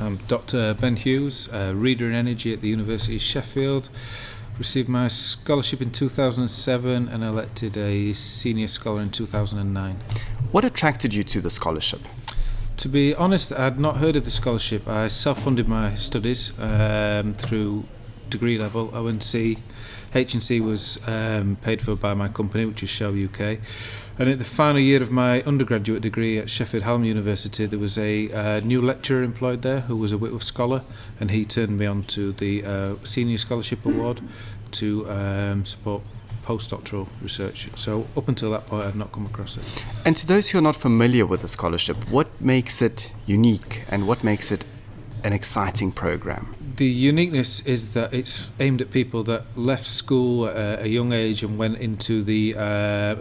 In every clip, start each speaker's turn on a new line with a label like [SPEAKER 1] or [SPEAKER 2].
[SPEAKER 1] I'm Dr. Ben Hughes, Reader in Energy at the University of Sheffield. Received my scholarship in 2007 and elected a senior scholar in 2009.
[SPEAKER 2] What attracted you to the scholarship?
[SPEAKER 1] To be honest, I had not heard of the scholarship. I self-funded my studies through degree level. ONC, H&C was paid for by my company, which is Shell UK. And at the final year of my undergraduate degree at Sheffield Hallam University, there was a new lecturer employed there who was a Whitworth scholar, and he turned me on to the Senior Scholarship Award to support postdoctoral research. So up until that point, I had not come across it.
[SPEAKER 2] And to those who are not familiar with the scholarship, what makes it unique and what makes it an exciting program?
[SPEAKER 1] The uniqueness is that it's aimed at people that left school at a young age and went into the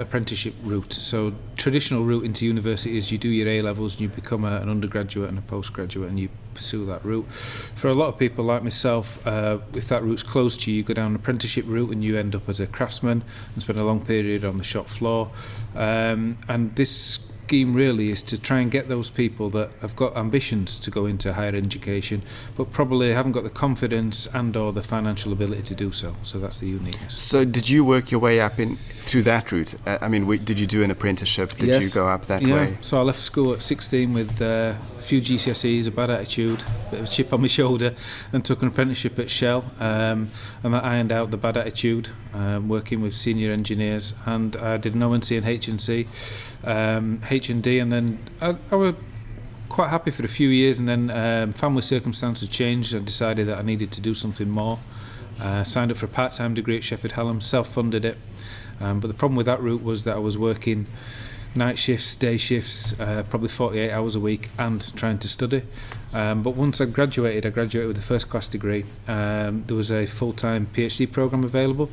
[SPEAKER 1] apprenticeship route. So traditional route into university is you do your A-levels and you become an undergraduate and a postgraduate and you pursue that route. For a lot of people like myself, if that route's close to you, you go down an apprenticeship route and you end up as a craftsman and spend a long period on the shop floor. And this scheme really is to try and get those people that have got ambitions to go into higher education but probably haven't got the confidence and or the financial ability to do so. So that's the uniqueness.
[SPEAKER 2] So did you work your way up through that route? Did you do an apprenticeship? Did you go up that way?
[SPEAKER 1] So I left school at 16 with a few GCSEs, a bad attitude, a bit of a chip on my shoulder, and took an apprenticeship at Shell, and that ironed out the bad attitude, working with senior engineers, and I did an ONC and H&C, H&D, and then I was quite happy for a few years, and then family circumstances changed. I decided that I needed to do something more. Signed up for a part-time degree at Sheffield Hallam, self-funded it, but the problem with that route was that I was working night shifts, day shifts, probably 48 hours a week, and trying to study. But once I graduated with a first-class degree. There was a full-time PhD program available,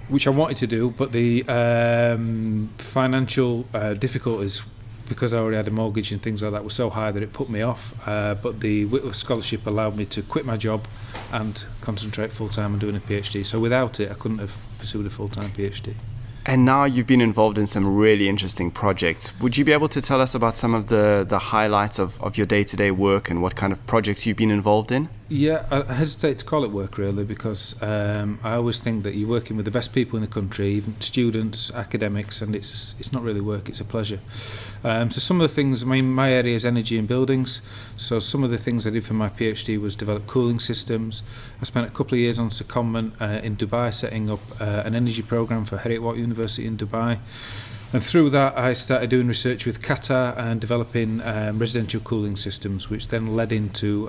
[SPEAKER 1] which I wanted to do, but the financial difficulties, because I already had a mortgage and things like that, were so high that it put me off. But the Whitworth Scholarship allowed me to quit my job and concentrate full-time on doing a PhD. So without it, I couldn't have pursued a full-time PhD.
[SPEAKER 2] And now you've been involved in some really interesting projects. Would you be able to tell us about some of the highlights of your day-to-day work and what kind of projects you've been involved in?
[SPEAKER 1] Yeah, I hesitate to call it work really, because I always think that you're working with the best people in the country, even students, academics, and it's not really work, it's a pleasure. So some of the things, my area is energy and buildings, so some of the things I did for my PhD was develop cooling systems. I spent a couple of years on secondment in Dubai setting up an energy program for Heriot-Watt University in Dubai. And through that, I started doing research with Qatar and developing residential cooling systems, which then led into,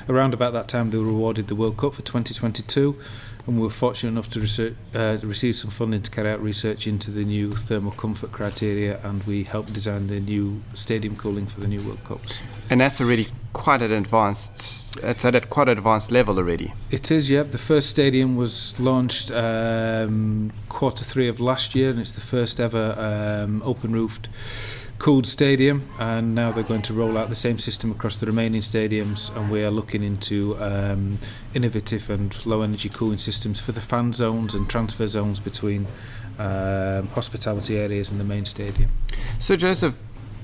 [SPEAKER 1] around about that time, they were awarded the World Cup for 2022. And we were fortunate enough to receive some funding to carry out research into the new thermal comfort criteria, and we helped design the new stadium cooling for the new World Cups.
[SPEAKER 2] And that's already quite an advanced, it's at quite an advanced level already.
[SPEAKER 1] It is, yeah. The first stadium was launched Q3 of last year, and it's the first ever open-roofed cooled stadium, and now they're going to roll out the same system across the remaining stadiums, and we are looking into innovative and low energy cooling systems for the fan zones and transfer zones between hospitality areas and the main stadium.
[SPEAKER 2] So Joseph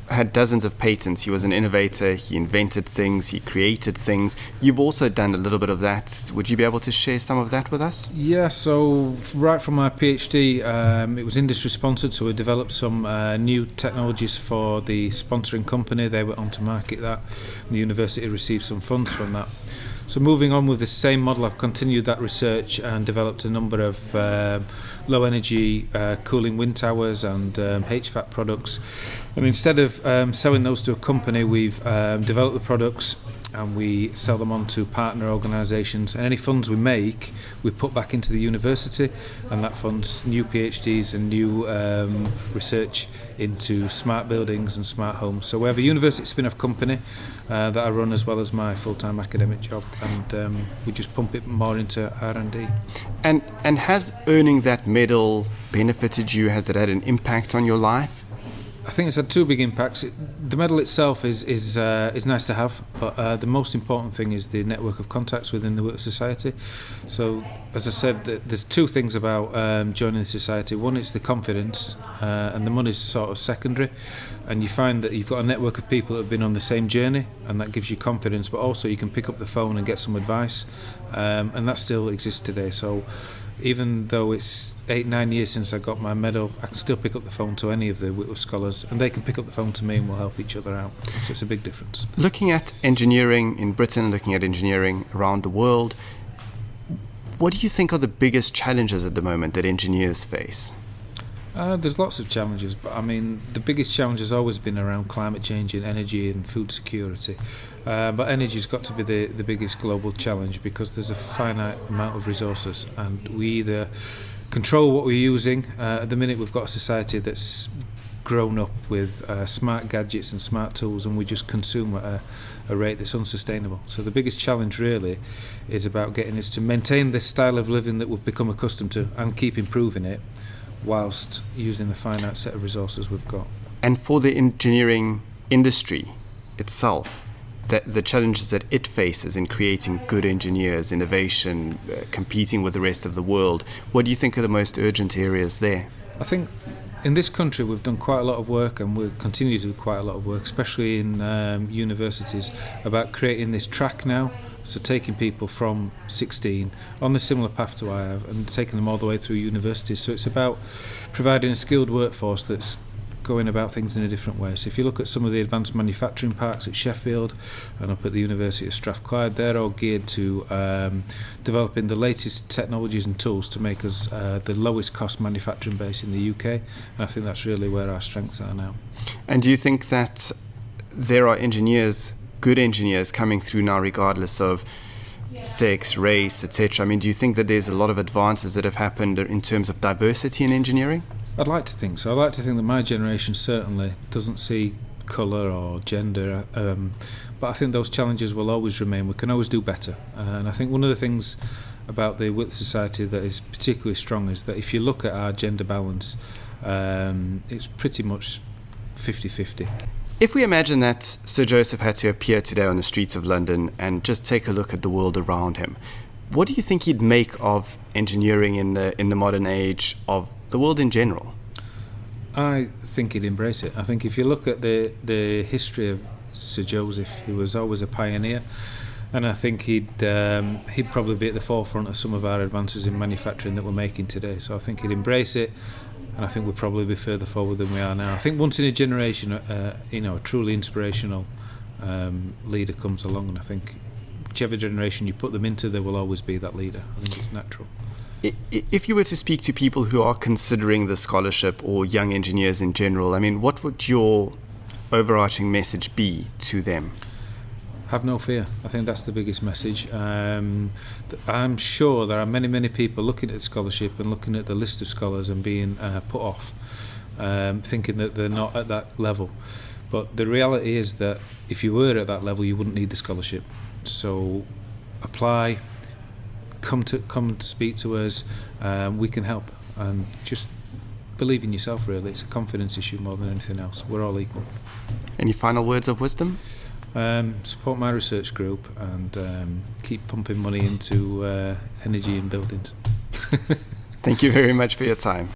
[SPEAKER 2] had dozens of patents. He was an innovator, he invented things, he created things. You've also done a little bit of that. Would you be able to share some of that with us?
[SPEAKER 1] Yeah, so right from my PhD, it was industry sponsored, so we developed some new technologies for the sponsoring company. They were on to market that. The university received some funds from that. So moving on with the same model, I've continued that research and developed a number of low energy cooling wind towers and HVAC products. And instead of selling those to a company, we've developed the products and we sell them on to partner organisations, and any funds we make we put back into the university, and that funds new PhDs and new research into smart buildings and smart homes. So we have a university spin-off company that I run as well as my full-time academic job, and we just pump it more into R&D.
[SPEAKER 2] And has earning that medal benefited you? Has it had an impact on your life?
[SPEAKER 1] I think it's had two big impacts. The medal itself is nice to have, but the most important thing is the network of contacts within the Whitworth Society. So, as I said, there's two things about joining the society. One is the confidence, and the money's sort of secondary. And you find that you've got a network of people that have been on the same journey, and that gives you confidence. But also, you can pick up the phone and get some advice, and that still exists today. So, even though it's 8-9 years since I got my medal, I can still pick up the phone to any of the Whitworth scholars, and they can pick up the phone to me, and we'll help each other out. So it's a big difference.
[SPEAKER 2] Looking at engineering in Britain, looking at engineering around the world, what do you think are the biggest challenges at the moment that engineers face?
[SPEAKER 1] There's lots of challenges, but I mean, the biggest challenge has always been around climate change and energy and food security. But energy's got to be the biggest global challenge, because there's a finite amount of resources, and we either control what we're using. At the minute, we've got a society that's grown up with smart gadgets and smart tools, and we just consume at a rate that's unsustainable. So the biggest challenge really is about getting us to maintain this style of living that we've become accustomed to and keep improving it, whilst using the finite set of resources we've got.
[SPEAKER 2] And for the engineering industry itself, the challenges that it faces in creating good engineers, innovation, competing with the rest of the world, what do you think are the most urgent areas there?
[SPEAKER 1] I think in this country we've done quite a lot of work, and we'll continue to do quite a lot of work, especially in universities, about creating this track now. So taking people from 16 on the similar path to I have, and taking them all the way through universities. So it's about providing a skilled workforce that's going about things in a different way. So if you look at some of the advanced manufacturing parks at Sheffield and up at the University of Strathclyde, they're all geared to developing the latest technologies and tools to make us the lowest cost manufacturing base in the UK. And I think that's really where our strengths are now.
[SPEAKER 2] And do you think that there are engineers, good engineers, coming through now regardless of sex, race, etc.? I mean, do you think that there's a lot of advances that have happened in terms of diversity in engineering?
[SPEAKER 1] I'd like to think so. I'd like to think that my generation certainly doesn't see colour or gender, but I think those challenges will always remain. We can always do better, and I think one of the things about the Whitworth Society that is particularly strong is that if you look at our gender balance, it's pretty much 50-50.
[SPEAKER 2] If we imagine that Sir Joseph had to appear today on the streets of London and just take a look at the world around him, what do you think he'd make of engineering in the modern age, of the world in general?
[SPEAKER 1] I think he'd embrace it. I think if you look at the history of Sir Joseph, he was always a pioneer, and I think he'd probably be at the forefront of some of our advances in manufacturing that we're making today. So I think he'd embrace it, and I think we'll probably be further forward than we are now. I think once in a generation, a truly inspirational leader comes along, and I think whichever generation you put them into, there will always be that leader. I think it's natural.
[SPEAKER 2] If you were to speak to people who are considering the scholarship, or young engineers in general, I mean, what would your overarching message be to them?
[SPEAKER 1] Have no fear. I think that's the biggest message. I'm sure there are many people looking at the scholarship and looking at the list of scholars and being put off, thinking that they're not at that level. But the reality is that if you were at that level, you wouldn't need the scholarship. So apply, come to speak to us. We can help, and just believe in yourself. Really, it's a confidence issue more than anything else. We're all equal.
[SPEAKER 2] Any final words of wisdom?
[SPEAKER 1] Support my research group, and keep pumping money into energy and buildings.
[SPEAKER 2] Thank you very much for your time.